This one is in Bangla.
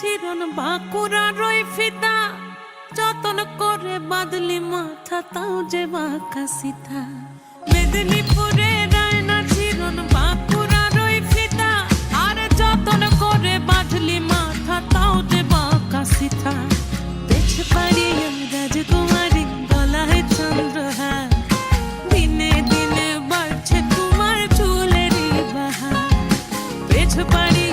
চিরন বাঁকুড়া রই ফিতা, যতন করে বাদলি মাথা তাও যে বাঁকা সিথা। মেদিনীপুরে রায়না চিরন বাঁকুড়া রই ফিতা, আর যতন করে বাঁধলি মাথা তাও যে বাঁকা সিথা। পেছ পাড়ি রাজকুমারী গলায় চন্দ্রহার, দিনে দিনে বাড়ছে তোমার চুলেরই বাহার। পেছ পাড়ি